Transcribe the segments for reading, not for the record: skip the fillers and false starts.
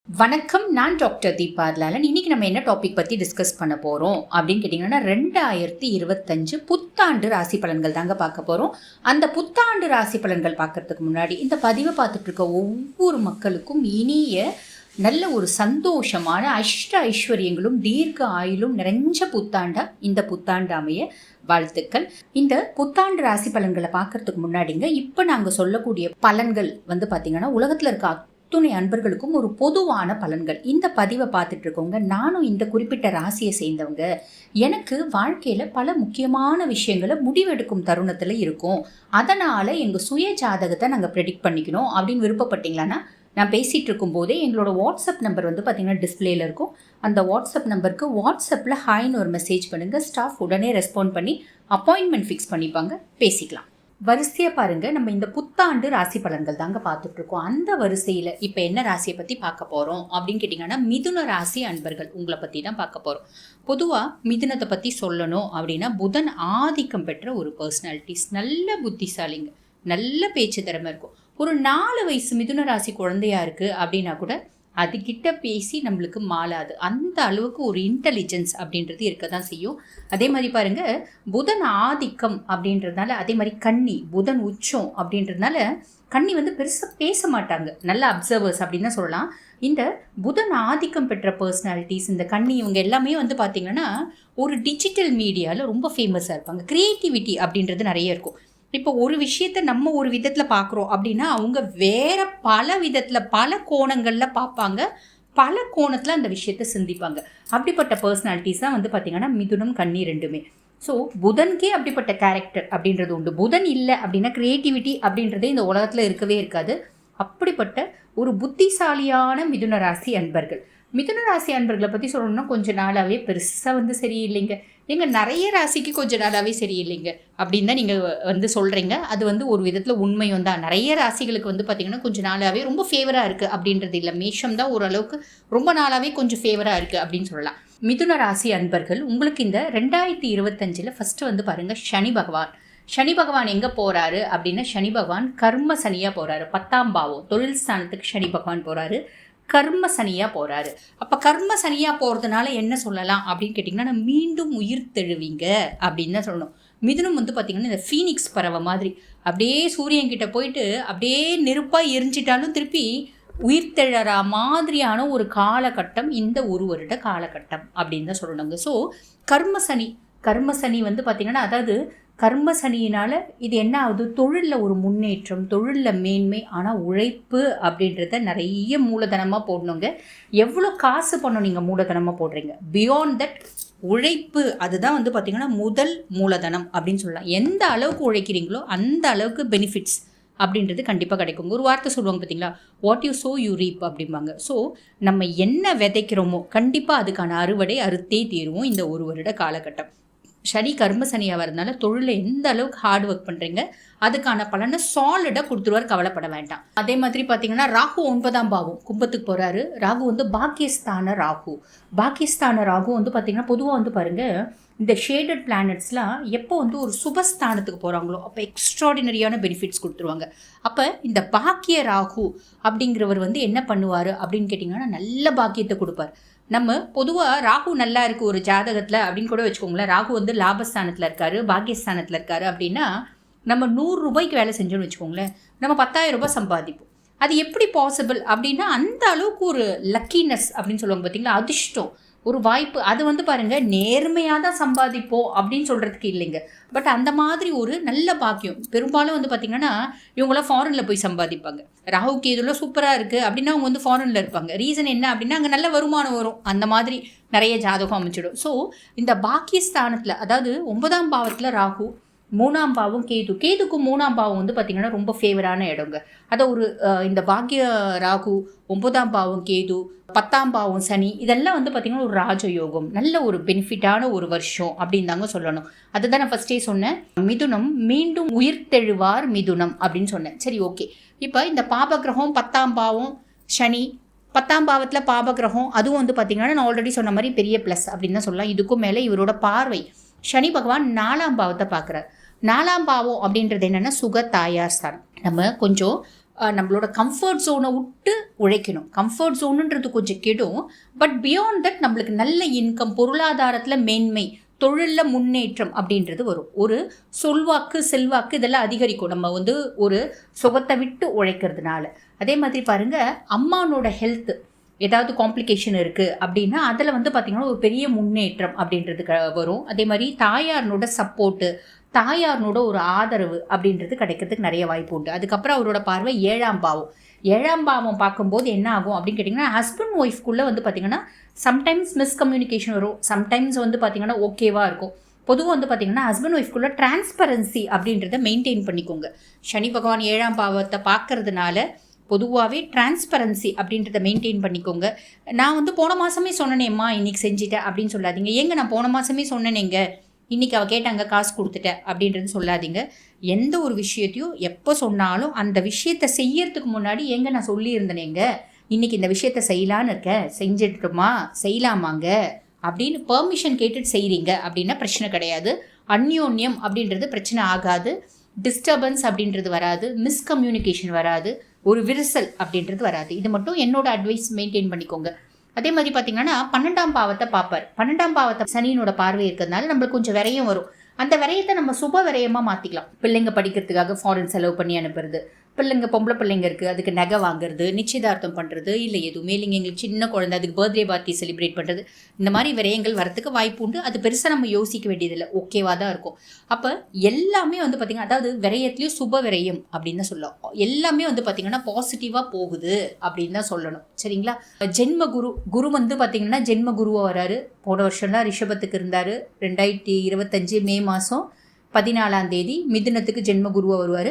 வணக்கம், நான் டாக்டர் தீபா லாலன். இன்னைக்கு நம்ம என்ன டாபிக் பற்றி டிஸ்கஸ் பண்ண போகிறோம் அப்படின்னு கேட்டிங்கன்னா 2025 புத்தாண்டு ராசி பலன்கள் தாங்க பார்க்க போகிறோம். அந்த புத்தாண்டு ராசி பலன்கள் பார்க்கறதுக்கு முன்னாடி இந்த பதிவை பார்த்துட்டு இருக்க ஒவ்வொரு மக்களுக்கும் இனிய நல்ல ஒரு சந்தோஷமான ஐஸ்வர்யங்களும் தீர்க்க ஆயுளும் நிறைஞ்ச புத்தாண்டா இந்த புத்தாண்டு அமைய வாழ்த்துக்கள். இந்த புத்தாண்டு ராசி பலன்களை பார்க்கறதுக்கு முன்னாடிங்க இப்போ நாங்கள் சொல்லக்கூடிய பலன்கள் வந்து பார்த்தீங்கன்னா உலகத்தில் இருக்க துணை அன்பர்களுக்கும் ஒரு பொதுவான பலன்கள். இந்த பதிவை பார்த்துட்டு இருக்கவங்க, நானும் இந்த குறிப்பிட்ட ராசியை சேர்ந்தவங்க, எனக்கு வாழ்க்கையில் பல முக்கியமான விஷயங்களை முடிவெடுக்கும் தருணத்தில் இருக்கும், அதனால் எங்கள் சுய ஜாதகத்தை நாங்கள் ப்ரெடிக்ட் பண்ணிக்கணும் அப்படின்னு விருப்பப்பட்டீங்களான்னா, நான் பேசிகிட்டு இருக்கும்போதே எங்களோட வாட்ஸ்அப் நம்பர் வந்து பார்த்திங்கன்னா டிஸ்பிளேயில் இருக்கும். அந்த வாட்ஸ்அப் நம்பருக்கு வாட்ஸ்அப்பில் ஹாய்னு ஒரு மெசேஜ் பண்ணுங்கள். ஸ்டாஃப் உடனே ரெஸ்பாண்ட் பண்ணி அப்பாயின்மெண்ட் ஃபிக்ஸ் பண்ணிப்பாங்க, பேசிக்கலாம். வரிசையாக பாருங்கள், நம்ம இந்த புத்தாண்டு ராசி பலன்கள் தாங்க பார்த்துட்ருக்கோம். அந்த வரிசையில் இப்போ என்ன ராசியை பற்றி பார்க்க போகிறோம் அப்படின்னு கேட்டிங்கன்னா, மிதுன ராசி அன்பர்கள் உங்களை பற்றி தான் பார்க்க போகிறோம். பொதுவாக மிதுனத்தை பற்றி சொல்லணும் அப்படின்னா, புதன் ஆதிக்கம் பெற்ற ஒரு பர்சனாலிட்டிஸ், நல்ல புத்திசாலிங்க, நல்ல பேச்சு திறமை இருக்கும். ஒரு 4 வயசு மிதுன ராசி குழந்தையா இருக்குது அப்படின்னா கூட அதுகிட்ட பேசி நம்மளுக்கு மாளாது, அந்த அளவுக்கு ஒரு இன்டெலிஜென்ஸ் அப்படின்றது இருக்க தான் செய்யும். அதே மாதிரி பாருங்க, புதன் ஆதிக்கம் அப்படின்றதுனால, அதே மாதிரி கன்னி புதன் உச்சம் அப்படின்றதுனால கன்னி வந்து பெருசாக பேச மாட்டாங்க, நல்ல அப்சர்வர்ஸ் அப்படின்னு தான் சொல்லலாம். இந்த புதன் ஆதிக்கம் பெற்ற பர்சனாலிட்டிஸ், இந்த கன்னி, இவங்க எல்லாமே வந்து பார்த்திங்கன்னா ஒரு டிஜிட்டல் மீடியாவில் ரொம்ப ஃபேமஸாக இருப்பாங்க. க்ரியேட்டிவிட்டி அப்படின்றது நிறைய இருக்கும். இப்போ ஒரு விஷயத்தை நம்ம ஒரு விதத்தில் பார்க்குறோம் அப்படின்னா, அவங்க வேற பல விதத்தில் பல கோணங்களில் பார்ப்பாங்க, பல கோணத்தில் அந்த விஷயத்தை சிந்திப்பாங்க. அப்படிப்பட்ட பர்சனாலிட்டிஸ் தான் வந்து பார்த்திங்கன்னா மிதுனம் கன்னி ரெண்டுமே. ஸோ புதனுக்கே அப்படிப்பட்ட கேரக்டர் அப்படின்றது உண்டு. புதன் இல்லை அப்படின்னா க்ரியேட்டிவிட்டி அப்படின்றதே இந்த உலகத்தில் இருக்கவே இருக்காது. அப்படிப்பட்ட ஒரு புத்திசாலியான மிதுன ராசி அன்பர்கள். மிதுன ராசி அன்பர்களை பற்றி சொல்லணும்னா கொஞ்ச நாளாகவே பெருசாக வந்து சரியில்லைங்க, எங்கள் நிறைய ராசிக்கு கொஞ்ச நாளாகவே சரியில்லைங்க அப்படின்னு தான் நீங்கள் வந்து சொல்கிறீங்க. அது வந்து ஒரு விதத்தில் உண்மையும் தான். நிறைய ராசிகளுக்கு வந்து பார்த்திங்கன்னா கொஞ்சம் நாளாகவே ரொம்ப ஃபேவராக இருக்குது அப்படின்றது இல்லை. மேஷம் தான் ஓரளவுக்கு ரொம்ப நாளாகவே கொஞ்சம் ஃபேவராக இருக்குது அப்படின்னு சொல்லலாம். மிதுன ராசி அன்பர்கள், உங்களுக்கு இந்த 2025 ஃபஸ்ட்டு வந்து பாருங்கள், சனி பகவான் எங்கே போகிறாரு அப்படின்னா, சனி பகவான் கர்ம சனியாக போகிறாரு. 10ஆம் பாவம் தொழில் ஸ்தானத்துக்கு சனி பகவான் போகிறாரு, கர்ம சனியாக போகிறாரு. அப்போ கர்ம சனியாக போகிறதுனால என்ன சொல்லலாம் அப்படின்னு கேட்டிங்கன்னா, மீண்டும் உயிர் தெழுவீங்க அப்படின்னு தான் சொல்லணும். மிதுனம் வந்து பார்த்திங்கன்னா இந்த ஃபீனிக்ஸ் பறவை மாதிரி அப்படியே சூரியன்கிட்ட போயிட்டு அப்படியே நெருப்பாக எரிஞ்சிட்டாலும் திருப்பி உயிர் தெழற மாதிரியான ஒரு காலகட்டம் இந்த ஒரு வருட காலகட்டம் அப்படின்னு தான் சொல்லணுங்க. ஸோ கர்ம சனி வந்து பார்த்திங்கன்னா, அதாவது கர்ம சனியினால் இது என்ன ஆகுது, தொழிலில் ஒரு முன்னேற்றம், தொழிலில் மேன்மை, ஆனால் உழைப்பு அப்படின்றத நிறைய மூலதனமாக போடணுங்க. எவ்வளோ காசு பண்ணணும் நீங்கள் மூலதனமாக போடுறீங்க, பியாண்ட் தட் உழைப்பு, அதுதான் வந்து பார்த்திங்கன்னா முதல் மூலதனம் அப்படின்னு சொல்லலாம். எந்த அளவுக்கு உழைக்கிறீங்களோ அந்த அளவுக்கு பெனிஃபிட்ஸ் அப்படின்றது கண்டிப்பாக கிடைக்கும். ஒரு வார்த்தை சொல்லுவாங்க பார்த்தீங்களா, வாட் யூ சோ யூ ரீப் அப்படிம்பாங்க. ஸோ நம்ம என்ன விதைக்கிறோமோ கண்டிப்பாக அதுக்கான அறுவடை அறுத்தே தீருவோம் இந்த ஒரு வருட காலகட்டம். சனி கர்ம சனியாக வரதுனால தொழிலில் எந்த அளவுக்கு ஹார்ட் ஒர்க் பண்ணுறீங்க அதுக்கான பலனை சாலிடாக கொடுத்துருவார், கவலைப்பட வேண்டாம். அதே மாதிரி பார்த்தீங்கன்னா ராகு 9ஆம் பாவம் கும்பத்துக்கு போகிறாரு. ராகு வந்து பாக்கியஸ்தான ராகு வந்து பார்த்திங்கன்னா பொதுவாக வந்து பாருங்கள், இந்த ஷேடட் பிளானட்ஸ்லாம் எப்போ வந்து ஒரு சுபஸ்தானத்துக்கு போகிறாங்களோ அப்போ எக்ஸ்ட்ராடினரியான பெனிஃபிட்ஸ் கொடுத்துருவாங்க. அப்போ இந்த பாக்கிய ராகு அப்படிங்கிறவர் வந்து என்ன பண்ணுவார் அப்படின்னு கேட்டிங்கன்னா, நல்ல பாக்கியத்தை கொடுப்பார். நம்ம பொதுவாக ராகு நல்லா இருக்குது ஒரு ஜாதகத்தில் அப்படின்னு கூட வச்சுக்கோங்களேன். ராகு வந்து லாபஸ்தானத்தில் இருக்கார், பாக்கியஸ்தானத்தில் இருக்கார் அப்படின்னா, நம்ம 100 ரூபாய்க்கு வேலை செஞ்சோன்னு வச்சுக்கோங்களேன், நம்ம 10,000 ரூபாய் சம்பாதிப்போம். அது எப்படி பாசிபிள் அப்படின்னா, அந்த அளவுக்கு ஒரு லக்கினஸ் அப்படின்னு சொல்லுவாங்க பார்த்தீங்களா, அதிர்ஷ்டம், ஒரு வாய்ப்பு. அது வந்து பாருங்கள், நேர்மையாக தான் சம்பாதிப்போம் அப்படின்னு சொல்கிறதுக்கு இல்லைங்க. பட் அந்த மாதிரி ஒரு நல்ல பாக்கியம். பெரும்பாலும் வந்து பார்த்திங்கன்னா இவங்களாம் ஃபாரினில் போய் சம்பாதிப்பாங்க. ராகுக்கு இதெல்லாம் சூப்பராக இருக்குது அப்படின்னா அவங்க வந்து ஃபாரினில் இருப்பாங்க. ரீசன் என்ன அப்படின்னா, அங்கே நல்ல வருமானம் வரும், அந்த மாதிரி நிறைய ஜாதகம் அமைச்சிடும். ஸோ இந்த பாக்கியஸ்தானத்தில், அதாவது 9ஆம் பாவத்தில் ராகு, 3ஆம் பாவம் கேதுக்கு 3ஆம் பாவம் வந்து பார்த்திங்கன்னா ரொம்ப ஃபேவரான இடங்க. அதை ஒரு இந்த பாக்கிய ராகு, 9ஆம் பாவம் கேது, 10ஆம் பாவம் சனி, இதெல்லாம் வந்து பார்த்திங்கன்னா ஒரு ராஜயோகம், நல்ல ஒரு பெனிஃபிட்டான ஒரு வருஷம் அப்படின்னு தாங்க சொல்லணும். அதுதான் நான் ஃபஸ்ட்டே சொன்னேன், மிதுனம் மீண்டும் உயிர் தெழுவார் மிதுனம் அப்படின்னு சொன்னேன். சரி, ஓகே. இப்போ இந்த பாபகிரகம் 10ஆம் பாவம் சனி, 10ஆம் பாவத்தில் பாபகிரகம், அதுவும் வந்து பார்த்திங்கன்னா நான் ஆல்ரெடி சொன்ன மாதிரி பெரிய ப்ளஸ் அப்படின்னு தான் சொல்லலாம். இதுக்கும் மேலே இவரோட பார்வை சனி பகவான் 4ஆம் பாவத்தை பார்க்குறார். 4ஆம் பாவம் அப்படின்றது என்னென்னா சுக தாயார் ஸ்தானம். நம்ம கொஞ்சம் நம்மளோட கம்ஃபர்ட் ஜோனை விட்டு உழைக்கணும். கம்ஃபர்ட் ஜோனுன்றது கொஞ்சம் கெடும். பட் பியாண்ட் தட் நம்மளுக்கு நல்ல இன்கம், பொருளாதாரத்தில் மேன்மை, தொழிலில் முன்னேற்றம் அப்படின்றது வரும். ஒரு சொல்வாக்கு செல்வாக்கு இதெல்லாம் அதிகரிக்கும் நம்ம வந்து ஒரு சுகத்தை விட்டு உழைக்கிறதுனால. அதே மாதிரி பாருங்கள், அம்மானோட ஹெல்த்து ஏதாவது காம்ப்ளிகேஷன் இருக்குது அப்படின்னா அதில் வந்து பார்த்திங்கன்னா ஒரு பெரிய முன்னேற்றம் அப்படின்றது வரும். அதே மாதிரி தாயாரனோட சப்போர்ட்டு, தாயாரனோட ஒரு ஆதரவு அப்படின்றது கிடைக்கிறதுக்கு நிறைய வாய்ப்பு உண்டு. அதுக்கப்புறம் அவரோட பார்வை 7ஆம் பாவம். 7ஆம் பாவம் பார்க்கும்போது என்ன ஆகும் அப்படின்னு கேட்டிங்கன்னா, ஹஸ்பண்ட் ஒய்ஃப்குள்ளே வந்து பார்த்திங்கன்னா சம்டைம்ஸ் மிஸ்கம்யூனிகேஷன் வரும், சம்டைம்ஸ் வந்து பார்த்திங்கன்னா ஓகேவாக இருக்கும். பொதுவாக வந்து பார்த்திங்கன்னா ஹஸ்பண்ட் ஒய்ஃப்குள்ளே டிரான்ஸ்பரன்சி அப்படின்றத மெயின்டைன் பண்ணிக்கோங்க. சனி பகவான் 7ஆம் பாவத்தை பார்க்கறதுனால பொதுவாகவே டிரான்ஸ்பரன்சி அப்படின்றத மெயின்டைன் பண்ணிக்கோங்க. நான் வந்து போன மாதமே சொன்னேனேம்மா இன்றைக்கி செஞ்சுட்டேன் அப்படின்னு சொல்லாதீங்க. ஏங்க நான் போன மாதமே சொன்னேனேங்க, இன்றைக்கி அவள் கேட்டாங்க காசு கொடுத்துட்டேன் அப்படின்றது சொல்லாதீங்க. எந்த ஒரு விஷயத்தையும் எப்போ சொன்னாலும் அந்த விஷயத்தை செய்யறதுக்கு முன்னாடி ஏங்க நான் சொல்லியிருந்தேனேங்க, இன்றைக்கி இந்த விஷயத்தை செய்யலான்னு இருக்கேன், செஞ்சிட்டுமா செய்யலாமாங்க அப்படின்னு பெர்மிஷன் கேட்டுட்டு செய்கிறீங்க அப்படின்னா பிரச்சனை கிடையாது. அந்யோன்யம் அப்படின்றது பிரச்சனை ஆகாது. டிஸ்டர்பன்ஸ் அப்படின்றது வராது, மிஸ்கம்யூனிகேஷன் வராது, ஒரு விரிசல் அப்படின்றது வராது. இது மட்டும் என்னோட அட்வைஸ், மெயின்டைன் பண்ணிக்கோங்க. அதே மாதிரி பார்த்தீங்கன்னா 12ஆம் பாவத்தை பார்ப்பார். 12ஆம் பாவத்தை சனியினோட பார்வை இருக்கிறதுனால நம்மளுக்கு கொஞ்சம் விரயம் வரும். அந்த விரயத்தை நம்ம சுப விரயமாக மாற்றிக்கலாம். பிள்ளைங்க படிக்கிறதுக்காக ஃபாரின் செலவு பண்ணி அனுப்புறது, பிள்ளைங்க பொம்பளை பிள்ளைங்க இருக்குது அதுக்கு நகை வாங்குறது, நிச்சயதார்த்தம் பண்ணுறது, இல்லை எதுவுமே இல்லைங்க எங்களுக்கு சின்ன குழந்தை அதுக்கு பர்த்டே பார்ட்டி செலிப்ரேட் பண்ணுறது, இந்த மாதிரி விரயங்கள் வரத்துக்கு வாய்ப்பு உண்டு. அது பெருசாக நம்ம யோசிக்க வேண்டியதில்லை, ஓகேவாக தான் இருக்கும். அப்போ எல்லாமே வந்து பார்த்திங்கன்னா, அதாவது விரயத்துலேயும் சுப விரயம் அப்படின்னு தான் சொல்லலாம். எல்லாமே வந்து பார்த்திங்கன்னா பாசிட்டிவாக போகுது அப்படின்னு தான் சொல்லணும். சரிங்களா? ஜென்ம குரு வந்து பார்த்திங்கன்னா ஜென்ம குருவாக வராரு. போன வருஷம்லாம் ரிஷபத்துக்கு இருந்தார். 2025 மே மாதம் 14ஆம் தேதி மிதுனத்துக்கு ஜென்மகுருவாக வருவார்.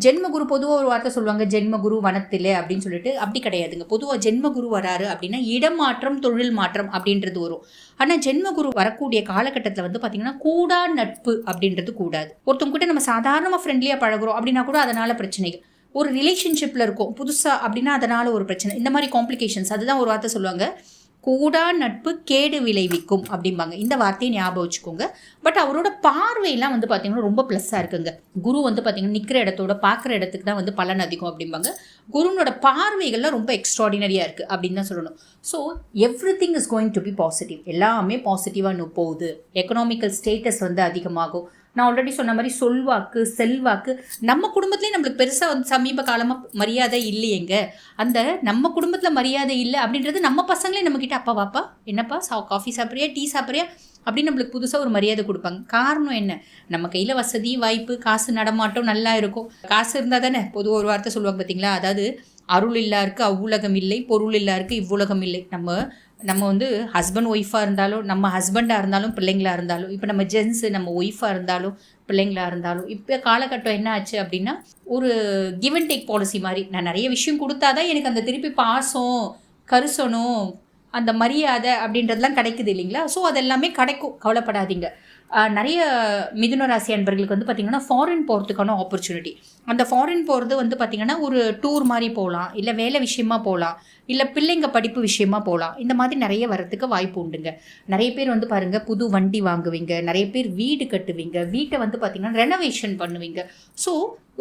ஜென்மகுரு பொதுவாக ஒரு வார்த்தை சொல்லுவாங்க, ஜென்மகுரு வனத்தில் அப்படின்னு சொல்லிட்டு. அப்படி கிடையாதுங்க. பொதுவாக ஜென்மகுரு வராரு அப்படின்னா இடமாற்றம், தொழில் மாற்றம் அப்படின்றது வரும். ஆனால் ஜென்மகுரு வரக்கூடிய காலகட்டத்தில் வந்து பார்த்திங்கன்னா கூடா நட்பு அப்படின்றது கூடாது. ஒருத்தவங்க கிட்ட நம்ம சாதாரணமாக ஃப்ரெண்ட்லியாக பழகுறோம் அப்படின்னா கூட அதனால் பிரச்சனைகள். ஒரு ரிலேஷன்ஷிப்பில் இருக்கும் புதுசாக அப்படின்னா அதனால் ஒரு பிரச்சனை, இந்த மாதிரி காம்ப்ளிகேஷன்ஸ். அதுதான் ஒரு வார்த்தை சொல்லுவாங்க, கூடா நட்பு கேடு விளைவிக்கும் அப்படிம்பாங்க. இந்த வார்த்தையை ஞாபகம் வச்சுக்கோங்க. பட் அவரோட பார்வையெல்லாம் வந்து பார்த்திங்கன்னா ரொம்ப ப்ளஸ்ஸாக இருக்குங்க. குரு வந்து பார்த்திங்கன்னா நிற்கிற இடத்தோட பார்க்குற இடத்துக்கு தான் வந்து பலன் அதிகம் அப்படிம்பாங்க. குருனோட பார்வைகள்லாம் ரொம்ப எக்ஸ்ட்ராடினரியாக இருக்குது அப்படின்னு தான் சொல்லணும். So everything is going to be positive. எல்லாமே பாசிட்டிவாக போகுது. எக்கனாமிக்கல் ஸ்டேட்டஸ் வந்து அதிகமாகும். நான் ஆல்ரெடி சொன்ன மாதிரி சொல்வாக்கு செல்வாக்கு, நம்ம குடும்பத்துலேயும் நம்மளுக்கு பெருசாக வந்து சமீப காலமாக மரியாதை இல்லையேங்க. அந்த நம்ம குடும்பத்தில் மரியாதை இல்லை அப்படின்றது நம்ம பசங்களே நம்மக்கிட்ட அப்பா வாப்பா என்னப்பா காஃபி சாப்பிட்றியா, டீ சாப்பிட்றியா அப்படின்னு நம்மளுக்கு புதுசாக ஒரு மரியாதை கொடுப்பாங்க. காரணம் என்ன? நம்ம கையில் வசதி வாய்ப்பு காசு நடமாட்டம் நல்லா இருக்கும். காசு இருந்தால் தானே. பொதுவாக ஒரு வார்த்தை சொல்லுவாங்க பார்த்தீங்களா, அதாவது அருள் இல்லாருக்கு அவ்வுலகம் இல்லை, பொருள் இல்லாருக்கு இவ்வுலகம் இல்லை. நம்ம வந்து ஹஸ்பண்ட் ஒய்ஃபாக இருந்தாலும், நம்ம ஹஸ்பண்டாக இருந்தாலும், பிள்ளைங்களாக இருந்தாலும், இப்போ நம்ம ஜென்ஸு நம்ம ஒய்ஃபாக இருந்தாலும் பிள்ளைங்களாக இருந்தாலும், இப்போ காலகட்டம் என்ன ஆச்சு அப்படின்னா ஒரு கிவ் அண்ட் டேக் பாலிசி மாதிரி. நான் நிறைய விஷயம் கொடுத்தாதான் எனக்கு அந்த திருப்பி பாசம், கரிசனம், அந்த மரியாதை அப்படின்றதுலாம் கிடைக்குது இல்லைங்களா? ஸோ அதெல்லாமே கிடைக்கும், கவலைப்படாதீங்க. நிறைய மிதுன ராசி அன்பர்களுக்கு வந்து பார்த்திங்கன்னா ஃபாரின் போகிறதுக்கான ஆப்பர்ச்சுனிட்டி. அந்த ஃபாரின் போகிறது வந்து பார்த்திங்கன்னா ஒரு டூர் மாதிரி போகலாம், இல்லை வேலை விஷயமா போகலாம், இல்லை பிள்ளைங்க படிப்பு விஷயமா போகலாம். இந்த மாதிரி நிறைய வரத்துக்கு வாய்ப்பு உண்டுங்க. நிறைய பேர் வந்து பாருங்கள் புது வண்டி வாங்குவீங்க, நிறைய பேர் வீடு கட்டுவீங்க, வீட்டை வந்து பார்த்திங்கன்னா ரெனோவேஷன் பண்ணுவீங்க. ஸோ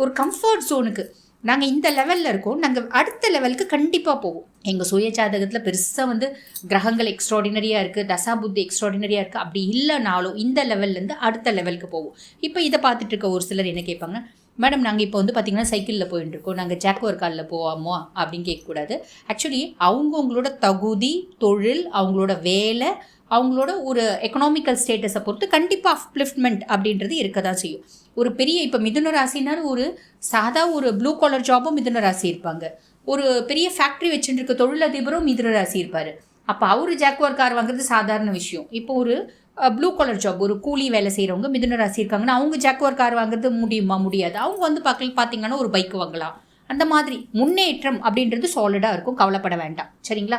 ஒரு கம்ஃபர்ட் ஜோனுக்கு நாங்கள் இந்த லெவலில் இருக்கோம், நாங்கள் அடுத்த லெவலுக்கு கண்டிப்பாக போவோம். எங்கள் சுய ஜாதகத்தில் பெருசாக வந்து கிரகங்கள் எக்ஸ்ட்ராடினரியாக இருக்குது, தசாபுத்தி எக்ஸ்ட்ராடினரியாக இருக்குது, அப்படி இல்லைனாலும் இந்த லெவல்லேருந்து அடுத்த லெவலுக்கு போவோம். இப்போ இதை பார்த்துட்டு இருக்க ஒரு சிலர் என்ன கேட்பாங்க, மேடம் நாங்கள் இப்போ வந்து பார்த்திங்கன்னா சைக்கிளில் போயிட்டு இருக்கோம், நாங்கள் ஜாக்குவர் காலில் போவோமோ அப்படின்னு கேட்கக்கூடாது. ஆக்சுவலி அவங்கவுங்களோட தகுதி, தொழில், அவங்களோட வேலை, அவங்களோட ஒரு எக்கனாமிக்கல் ஸ்டேட்டஸை பொறுத்து கண்டிப்பாக அப்லிஃப்ட்மெண்ட் அப்படின்றது இருக்க தான் செய்யும். ஒரு பெரிய இப்போ மிதுன ராசினாலும் ஒரு சாதா ஒரு ப்ளூ காலர் ஜாபும் மிதுன ராசி இருப்பாங்க, ஒரு பெரிய ஃபேக்ட்ரி வச்சுட்டு இருக்க தொழிலதிபரும் மிதுன ராசி இருப்பார். அப்போ அவர் ஜாக்குவர் கார் வாங்குறது சாதாரண விஷயம். இப்போ ஒரு ப்ளூ கலர் ஜாப், ஒரு கூலி வேலை செய்கிறவங்க மிதுன ராசி இருக்காங்கன்னா அவங்க ஜாக்குவர் கார் வாங்குறது முடியாது. அவங்க வந்து பார்த்தீங்கன்னா ஒரு பைக் வாங்கலாம். அந்த மாதிரி முன்னேற்றம் அப்படின்றது சாலிடாக இருக்கும், கவலைப்பட வேண்டாம். சரிங்களா?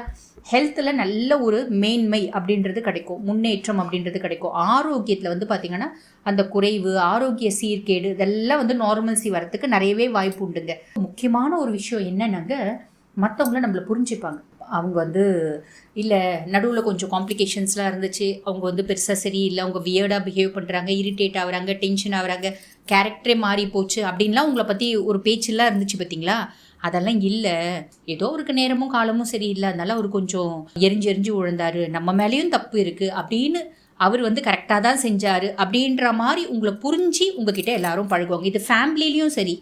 ஹெல்த்தில் நல்ல ஒரு மேன்மை அப்படின்றது கிடைக்கும், முன்னேற்றம் அப்படின்றது கிடைக்கும். ஆரோக்கியத்தில் வந்து பார்த்திங்கன்னா அந்த குறைவு, ஆரோக்கிய சீர்கேடு இதெல்லாம் வந்து நார்மல்சி வரத்துக்கு நிறையவே வாய்ப்பு உண்டுங்க. முக்கியமான ஒரு விஷயம் என்னன்னாங்க, மற்றவங்கள நம்மளை புரிஞ்சுப்பாங்க. அவங்க வந்து இல்லை நடுவில் கொஞ்சம் காம்ப்ளிகேஷன்ஸ்லாம் இருந்துச்சு, அவங்க வந்து பெருசாக சரியில்லை, அவங்க வியர்டாக பிஹேவ் பண்ணுறாங்க, இரிட்டேட் ஆகுறாங்க, டென்ஷன் ஆகுறாங்க, கேரக்டரே மாறி போச்சு அப்படின்லாம் உங்களை பற்றி ஒரு பேச்செல்லாம் இருந்துச்சு பார்த்தீங்களா? அதெல்லாம் இல்லை, ஏதோ அவருக்கு நேரமும் காலமும் சரியில்லை, அதனால அவர் கொஞ்சம் எரிஞ்சு விழுந்தாரு, நம்ம மேலேயும் தப்பு இருக்குது அப்படின்னு அவர் வந்து கரெக்டாக தான் செஞ்சார் அப்படின்ற மாதிரி உங்களை புரிஞ்சு உங்ககிட்ட எல்லாரும் பழகுவாங்க. இது ஃபேமிலிலையும் சரி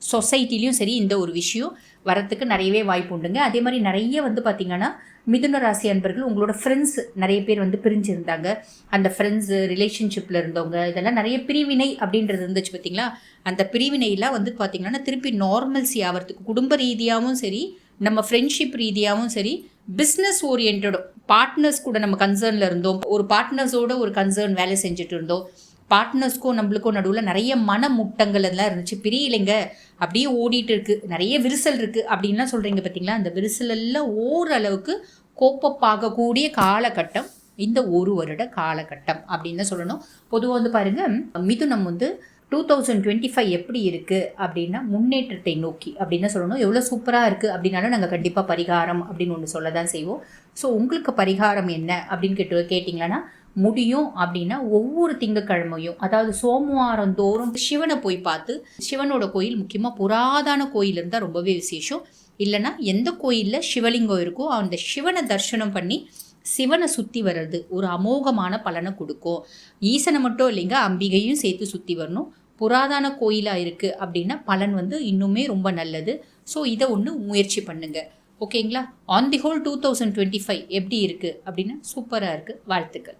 சொசைட்டிலையும் சரி இந்த ஒரு விஷயம் வரத்துக்கு நிறையவே வாய்ப்பு உண்டுங்க. அதே மாதிரி நிறைய வந்து பார்த்திங்கன்னா மிதுன ராசி அன்பர்கள் உங்களோட ஃப்ரெண்ட்ஸ் நிறைய பேர் வந்து பிரிஞ்சிருந்தாங்க. அந்த ஃப்ரெண்ட்ஸு ரிலேஷன்ஷிப்பில் இருந்தவங்க இதெல்லாம் நிறைய பிரிவினை அப்படின்றது இருந்துச்சு பார்த்திங்களா. அந்த பிரிவினையெல்லாம் வந்து பார்த்திங்கன்னா திருப்பி நார்மல்சி ஆகிறதுக்கு குடும்ப ரீதியாகவும் சரி நம்ம ஃப்ரெண்ட்ஷிப் ரீதியாகவும் சரி பிஸ்னஸ் ஓரியன்டும் பார்ட்னர்ஸ் கூட நம்ம கன்சர்னில் இருந்தோம், ஒரு பார்ட்னர்ஸோட ஒரு கன்சர்ன் வேலை செஞ்சுட்டு இருந்தோம், பார்ட்னர்ஸ்க்கும் நம்மளுக்கும் நடுவில் நிறைய மன முட்டங்கள் எல்லாம் இருந்துச்சு, பிரியலைங்க அப்படியே ஓடிட்டு இருக்குது, நிறைய விரிசல் இருக்குது அப்படின்லாம் சொல்கிறீங்க பார்த்தீங்களா. அந்த விரிசல் எல்லாம் ஓரளவுக்கு கோப்பப்பாகக்கூடிய காலகட்டம் இந்த 1 வருட காலகட்டம் அப்படின்னு தான் சொல்லணும். பொதுவாக வந்து பாருங்கள், மிதுனம் வந்து 2025 எப்படி இருக்குது அப்படின்னா முன்னேற்றத்தை நோக்கி அப்படின்னு சொல்லணும். எவ்வளோ சூப்பராக இருக்குது அப்படின்னாலும் நாங்கள் கண்டிப்பாக பரிகாரம் அப்படின்னு ஒன்று சொல்ல தான் செய்வோம். ஸோ உங்களுக்கு பரிகாரம் என்ன அப்படின்னு கேட்டிங்களன்னா முடியும் அப்படின்னா ஒவ்வொரு திங்கக்கிழமையும், அதாவது சோமவாரம் தோறும் சிவனை போய் பார்த்து, சிவனோட கோயில் முக்கியமாக புராதன கோயில் இருந்தால் ரொம்பவே விசேஷம். இல்லைன்னா எந்த கோயிலில் சிவலிங்கம் இருக்கோ அந்த சிவனை தரிசனம் பண்ணி சிவனை சுற்றி வர்றது ஒரு அமோகமான பலனை கொடுக்கும். ஈசனை மட்டும் இல்லைங்க, அம்பிகையும் சேர்த்து சுற்றி வரணும். புராதன கோயிலாக இருக்குது அப்படின்னா பலன் வந்து இன்னுமே ரொம்ப நல்லது. ஸோ இதை ஒன்று முயற்சி பண்ணுங்க. ஓகேங்களா. ஆன் தி ஹோல் 2025 எப்படி இருக்குது அப்படின்னா சூப்பராக இருக்குது. வாழ்த்துக்கள்.